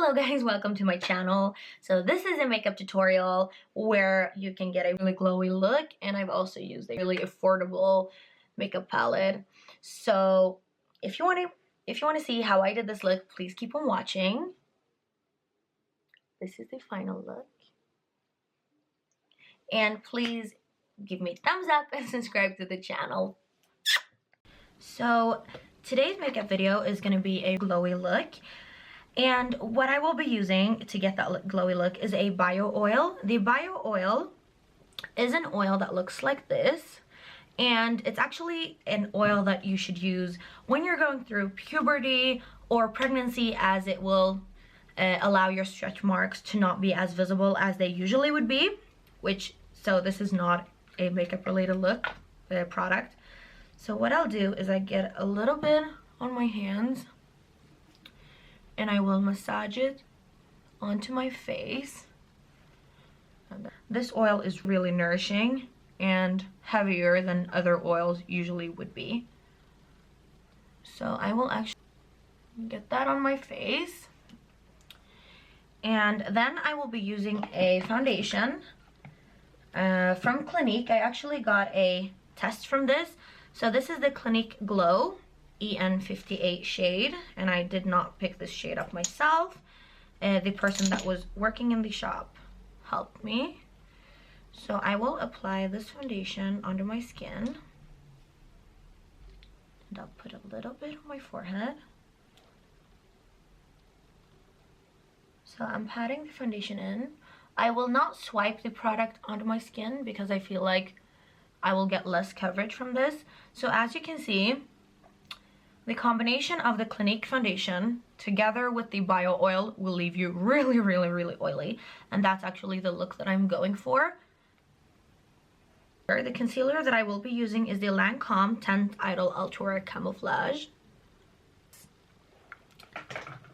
Hello guys, welcome to my channel. So this is a makeup tutorial where you can get a really glowy look, and I've also used a really affordable makeup palette. So if you want to see how I did this look, please keep on watching. This is the final look. And please give me a thumbs up and subscribe to the channel. So today's makeup video is going to be a glowy look. And what I will be using to get that glowy look is a bio oil. The bio oil is an oil that looks like this. And it's actually an oil that you should use when you're going through puberty or pregnancy, as it will allow your stretch marks to not be as visible as they usually would be. So this is not a makeup related look product. So what I'll do is I get a little bit on my hands, and I will massage it onto my face. This oil is really nourishing and heavier than other oils usually would be. So I will actually get that on my face. And then I will be using a foundation from Clinique. I actually got a test from this. So this is the Clinique Glow EN58 shade, and I did not pick this shade up myself. The person that was working in the shop helped me. So I will apply this foundation onto my skin, and I'll put a little bit on my forehead. So I'm patting the foundation in. I will not swipe the product onto my skin because I feel like I will get less coverage from this. So as you can see, the combination of the Clinique foundation together with the bio oil will leave you really oily, and that's actually the look that I'm going for. The concealer that I will be using is the Lancome 10th Idol Ultra Camouflage.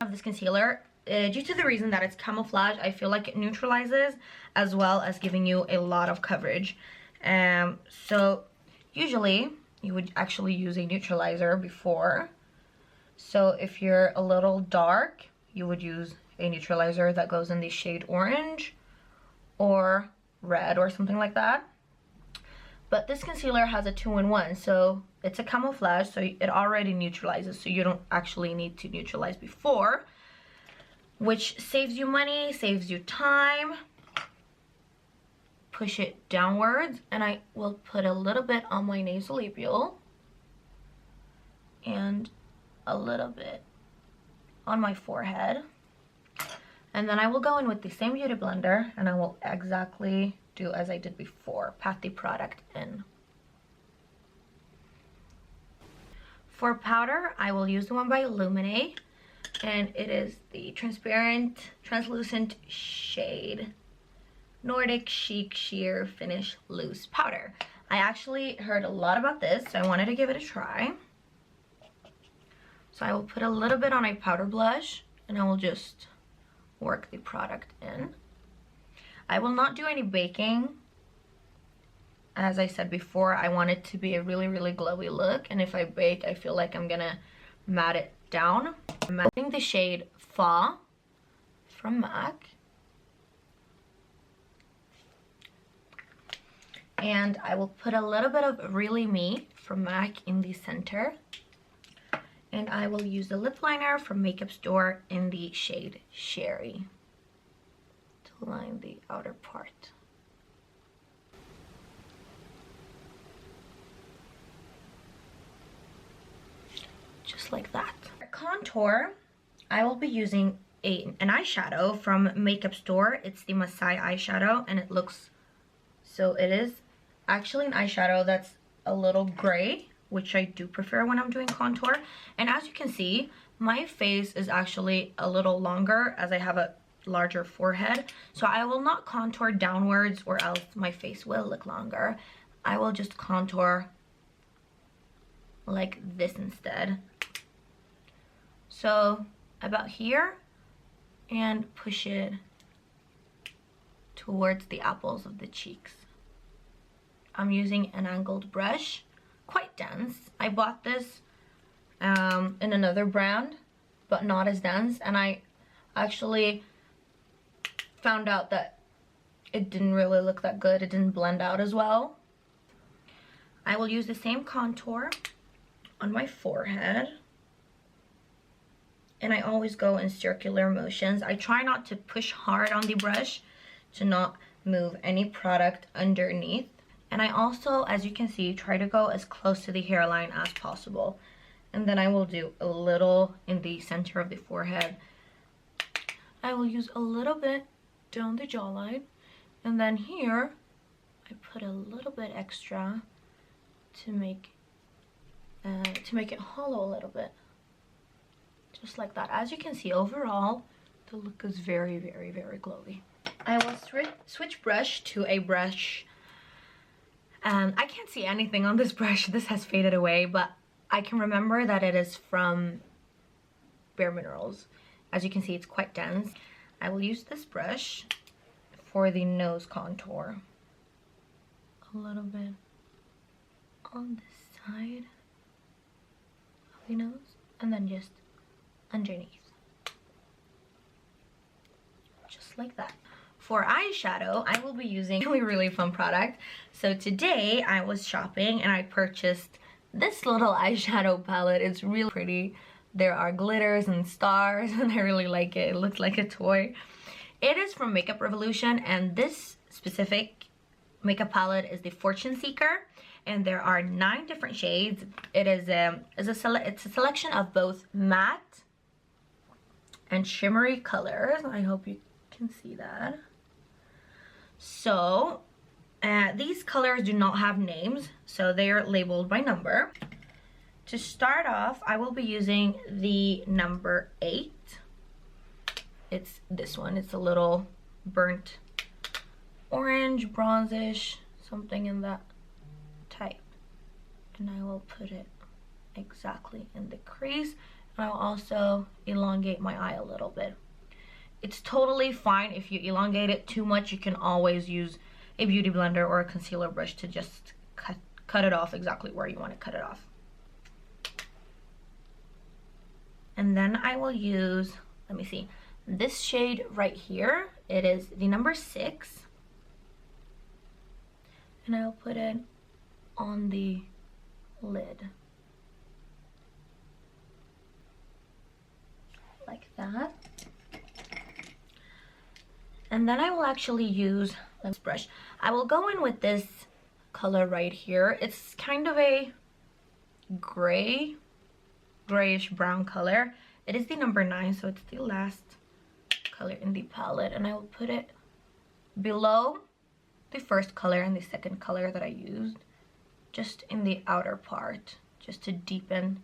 Of this concealer, due to the reason that it's camouflage, I feel like it neutralizes as well as giving you a lot of coverage. So usually you would actually use a neutralizer before. So if you're a little dark, you would use a neutralizer that goes in the shade orange or red or something like that. But this concealer has a 2-in-1, so it's a camouflage, so it already neutralizes, so you don't actually need to neutralize before, which saves you money, saves you time. Push it downwards, and I will put a little bit on my nasolabial and a little bit on my forehead, and then I will go in with the same beauty blender, and I will exactly do as I did before, pat the product in. For powder, I will use the one by Illuminate, and it is the translucent shade Nordic Chic Sheer Finish Loose Powder. I actually heard a lot about this, so I wanted to give it a try. So I will put a little bit on a powder blush, and I will just work the product in. I will not do any baking. As I said before, I want it to be a really glowy look, and if I bake, I feel like I'm gonna matte it down. I'm matting the shade Fa from MAC. And I will put a little bit of Really Me from MAC in the center. And I will use the lip liner from Makeup Store in the shade Sherry to line the outer part. Just like that. For contour, I will be using an eyeshadow from Makeup Store. It's the Masai eyeshadow, and it looks, so it is actually an eyeshadow that's a little gray, which I do prefer when I'm doing contour. And as you can see, my face is actually a little longer as I have a larger forehead, so I will not contour downwards or else my face will look longer. I will just contour like this instead. So about here, and push it towards the apples of the cheeks. I'm using an angled brush, quite dense. I bought this in another brand, but not as dense, and I I actually found out that it didn't really look that good. It didn't blend out as well. I will use the same contour on my forehead. And I always go in circular motions. I try not to push hard on the brush to not move any product underneath. And I also, as you can see, try to go as close to the hairline as possible. And then I will do a little in the center of the forehead. I will use a little bit down the jawline. And then here, I put a little bit extra to make it hollow a little bit. Just like that. As you can see, overall, the look is very, very, very glowy. I will switch brush to a brush. I can't see anything on this brush. This has faded away, but I can remember that it is from Bare Minerals. As you can see, it's quite dense. I will use this brush for the nose contour. A little bit on this side of the nose, and then just underneath. Just like that. For eyeshadow, I will be using a really fun product. So today I was shopping and I purchased this little eyeshadow palette. It's really pretty. There are glitters and stars and I really like it. It looks like a toy. It is from Makeup Revolution, and this specific makeup palette is the Fortune Seeker, and there are 9 different shades. It's a selection of both matte and shimmery colors. I hope you can see that. So these colors do not have names, so they are labeled by number. To start off, I will be using the number 8. It's this one. It's a little burnt orange, bronzish, something in that type. And I will put it exactly in the crease. And I'll also elongate my eye a little bit. It's totally fine if you elongate it too much. You can always use a beauty blender or a concealer brush to just cut it off exactly where you want to cut it off. And then I will use, let me see, this shade right here. It is the number 6. And I'll put it on the lid. Like that. And then I will actually use this brush. I will go in with this color right here. It's kind of a grayish brown color. It is the number 9, so it's the last color in the palette. And I will put it below the first color and the second color that I used, just in the outer part, just to deepen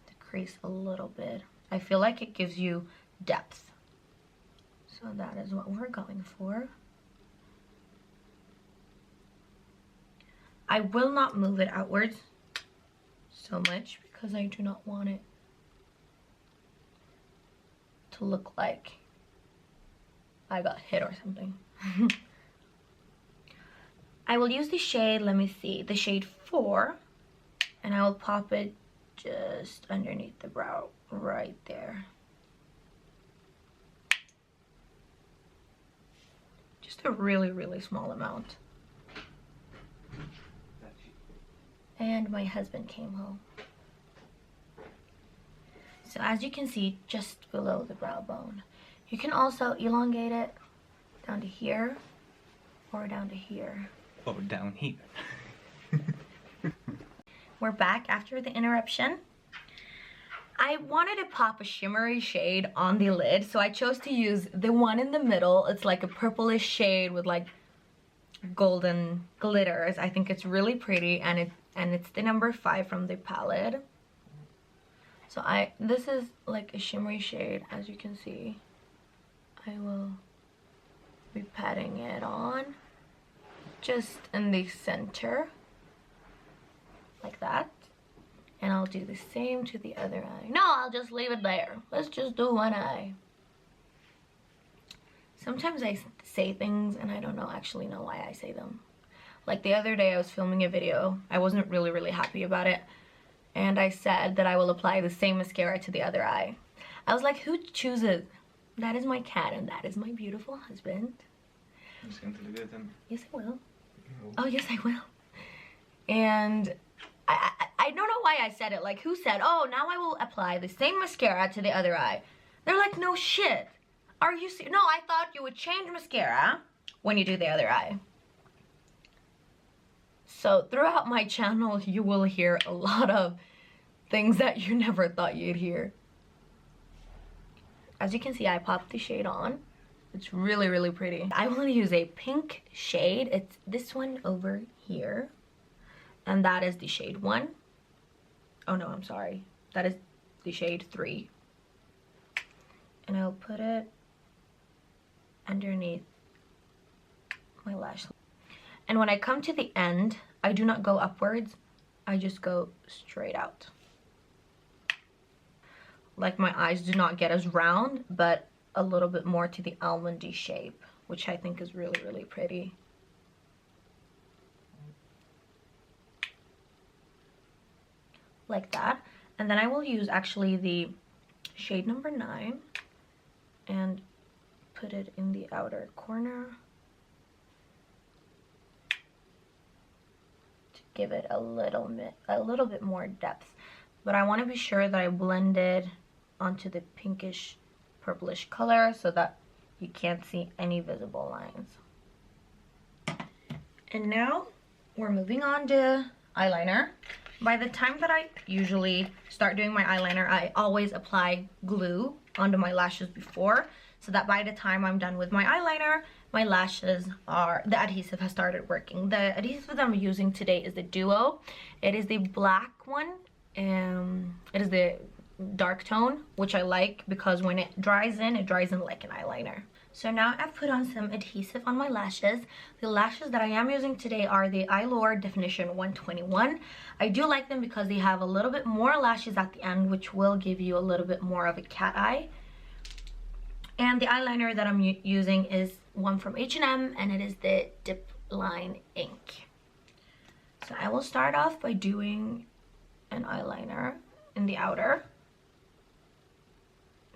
the crease a little bit. I feel like it gives you depth. So that is what we're going for. I will not move it outwards so much because I do not want it to look like I got hit or something. I will use the shade, let me see, the shade 4, and I will pop it just underneath the brow right there. Just a really, really small amount. And my husband came home. So as you can see, just below the brow bone. You can also elongate it down to here or down to here. Or down here. We're back after the interruption. I wanted to pop a shimmery shade on the lid, so I chose to use the one in the middle. It's like a purplish shade with like golden glitters. I think it's really pretty, and it's the number 5 from the palette. So this is like a shimmery shade, as you can see. I will be patting it on just in the center like that, and I'll do the same to the other eye. No, I'll just leave it there. Let's just do one eye. Sometimes I say things and I don't actually know why I say them. Like the other day I was filming a video. I wasn't really happy about it, and I said that I will apply the same mascara to the other eye. I was like, who chooses That is my cat and that is my beautiful husband. You ska inte lägga ut den. Yes, I will. No. Oh, yes, I will. And I don't know why I said it. Like, who said, oh, now I will apply the same mascara to the other eye? They're like, no shit. Are you serious? No, I thought you would change mascara when you do the other eye. So throughout my channel, you will hear a lot of things that you never thought you'd hear. As you can see, I popped the shade on. It's really, really pretty. I will use a pink shade. It's this one over here. And that is the shade 1. Oh no, I'm sorry. That is the shade 3. And I'll put it underneath my lash line. And when I come to the end, I do not go upwards. I just go straight out. Like, my eyes do not get as round, but a little bit more to the almondy shape, which I think is really, really pretty. Like that. And then I will use actually the shade number 9 and put it in the outer corner to give it a little bit more depth. But I want to be sure that I blend it onto the pinkish purplish color so that you can't see any visible lines. And now we're moving on to eyeliner. By the time that I usually start doing my eyeliner, I always apply glue onto my lashes before, so that by the time I'm done with my eyeliner, my lashes the adhesive has started working. The adhesive that I'm using today is the Duo. It is the black one. It is the dark tone, which I like because when it dries in like an eyeliner. So now I've put on some adhesive on my lashes. The lashes that I am using today are the Eyelure Definition 121. I do like them because they have a little bit more lashes at the end, which will give you a little bit more of a cat eye. And the eyeliner that I'm using is one from H&M, and it is the Dip Line Ink. So I will start off by doing an eyeliner in the outer.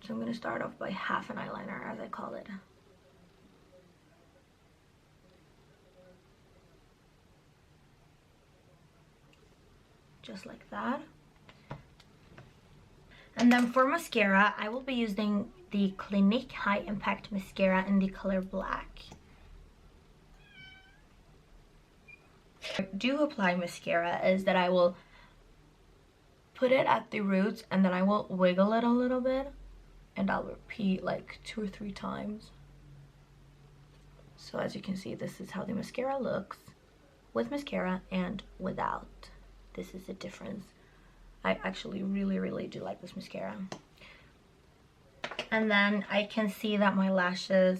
So I'm going to start off by half an eyeliner, as I call it. Just like that. And then for mascara, I will be using the Clinique High Impact Mascara in the color Black. I do apply mascara is that I will put it at the roots and then I will wiggle it a little bit. And I'll repeat like 2 or 3 times. So as you can see, this is how the mascara looks with mascara and without. This is the difference. I actually really, really do like this mascara. And then I can see that my lashes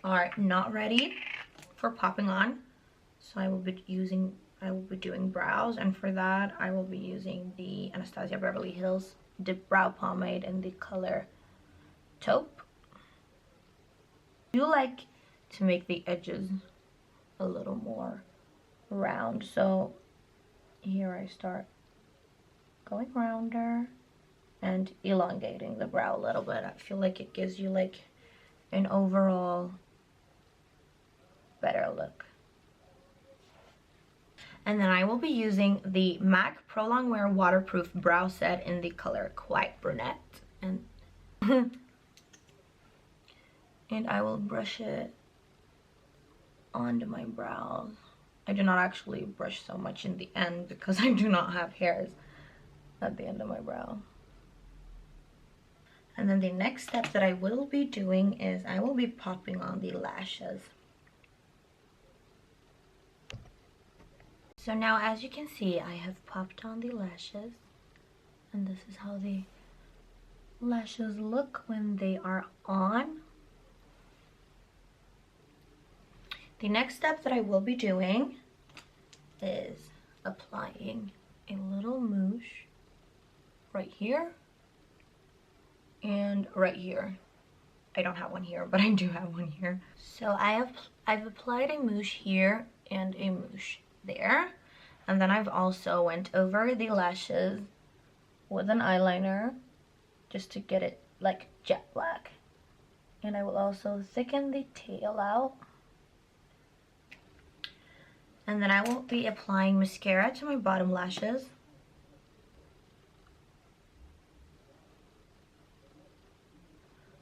are not ready for popping on. So I will be doing brows, and for that I will be using the Anastasia Beverly Hills Dip Brow Pomade in the color Taupe. I do like to make the edges a little more round, so here I start going rounder and elongating the brow a little bit. I feel like it gives you like an overall better look. And then I will be using the MAC Pro Longwear Waterproof Brow Set in the color Quiet Brunette. And I will brush it onto my brows. I do not actually brush so much in the end because I do not have hairs at the end of my brow. And then the next step that I will be doing is I will be popping on the lashes. So now, as you can see, I have popped on the lashes, and this is how the lashes look when they are on. The next step that I will be doing is applying a little mousse right here and right here. I don't have one here, but I do have one here. So I've applied a mousse here and a mousse there, and then I've also went over the lashes with an eyeliner just to get it like jet black. And I will also thicken the tail out. And then I will be applying mascara to my bottom lashes.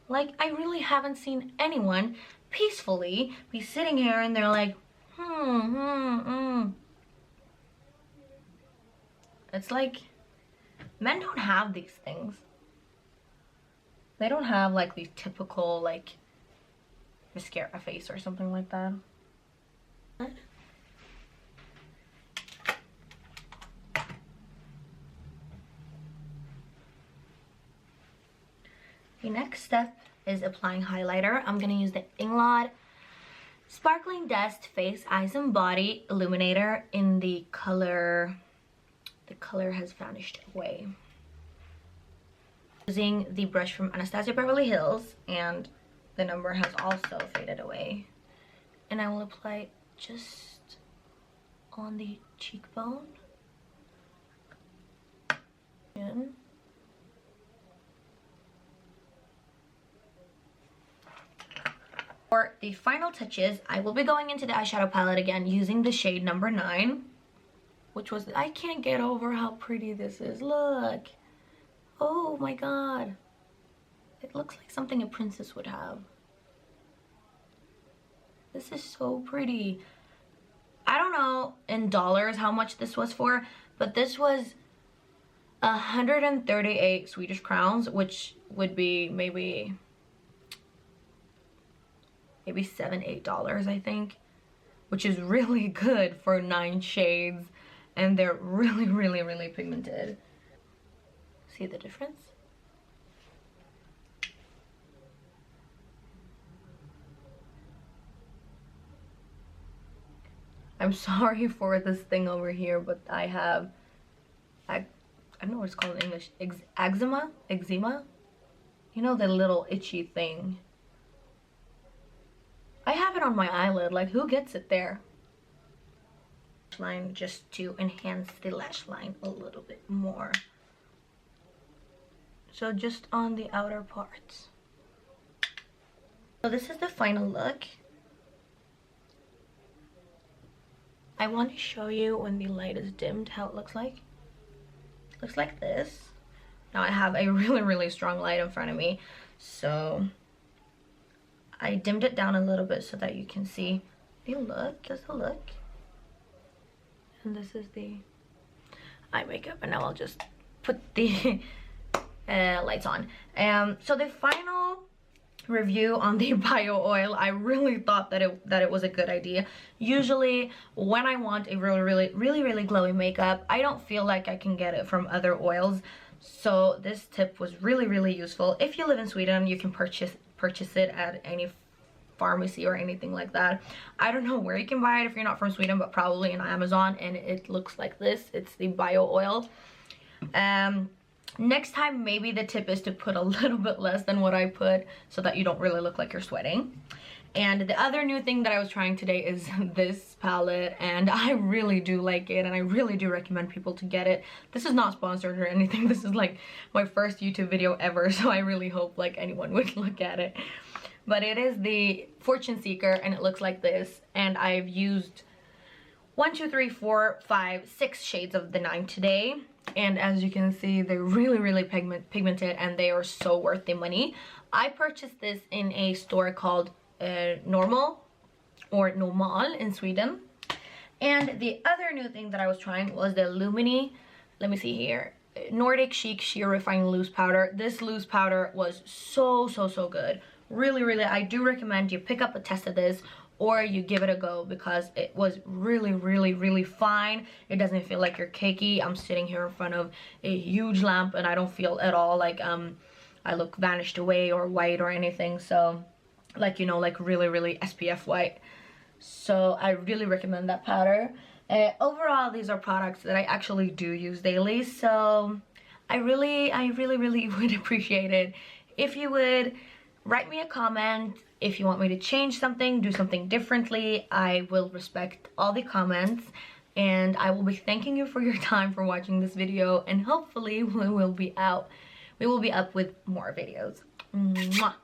Like, I really haven't seen anyone peacefully be sitting here and they're like, It's like, men don't have these things. They don't have like these typical like mascara face or something like that. The next step is applying highlighter. I'm gonna use the Inglot Sparkling Dust Face, Eyes and Body Illuminator in the color has vanished away. Using the brush from Anastasia Beverly Hills, and the number has also faded away. And I will apply just on the cheekbone. And for the final touches, I will be going into the eyeshadow palette again using the shade number 9, which was, I can't get over how pretty this is. Look. Oh my god. It looks like something a princess would have. This is so pretty. I don't know in dollars how much this was for, but this was 138 Swedish crowns, which would be maybe $7-8, I think, which is really good for 9 shades, and they're really pigmented. See the difference? I'm sorry for this thing over here, but I have, I don't know what it's called in English, eczema? You know, the little itchy thing. I have it on my eyelid, like who gets it there? Line just to enhance the lash line a little bit more. So just on the outer parts. So this is the final look. I want to show you when the light is dimmed how it looks like. It looks like this. Now I have a really strong light in front of me, so I dimmed it down a little bit so that you can see the look. Just a look. And this is the eye makeup, and now I'll just put the lights on. So the final review on the bio oil, I really thought that it was a good idea. Usually when I want a really glowy makeup, I don't feel like I can get it from other oils, so this tip was really useful. If you live in Sweden, you can purchase it at any pharmacy or anything like that. I don't know where you can buy it if you're not from Sweden, but probably in Amazon, and it looks like this. It's the bio oil. Next time, maybe the tip is to put a little bit less than what I put so that you don't really look like you're sweating. And the other new thing that I was trying today is this palette, and I really do like it, and I really do recommend people to get it. This is not sponsored or anything. This is like my first YouTube video ever, so I really hope like anyone would look at it. But it is the Fortune Seeker, and it looks like this, and I've used 1, 2, 3, 4, 5, 6 shades of the 9 today. And as you can see, they're really pigmented, and they are so worth the money. I purchased this in a store called Normal in Sweden. And the other new thing that I was trying was the Lumini, let me see here, Nordic Chic Sheer Refined Loose Powder. This loose powder was so good. Really, I do recommend you pick up a test of this, or you give it a go, because it was really fine. It doesn't feel like you're cakey. I'm sitting here in front of a huge lamp, and I don't feel at all like I look vanished away or white or anything. So like, you know, like really SPF white. So I really recommend that powder. Overall, these are products that I actually do use daily, so I really would appreciate it if you would write me a comment. If you want me to change something, do something differently, I will respect all the comments, and I will be thanking you for your time for watching this video, and hopefully we will be up with more videos. Mwah.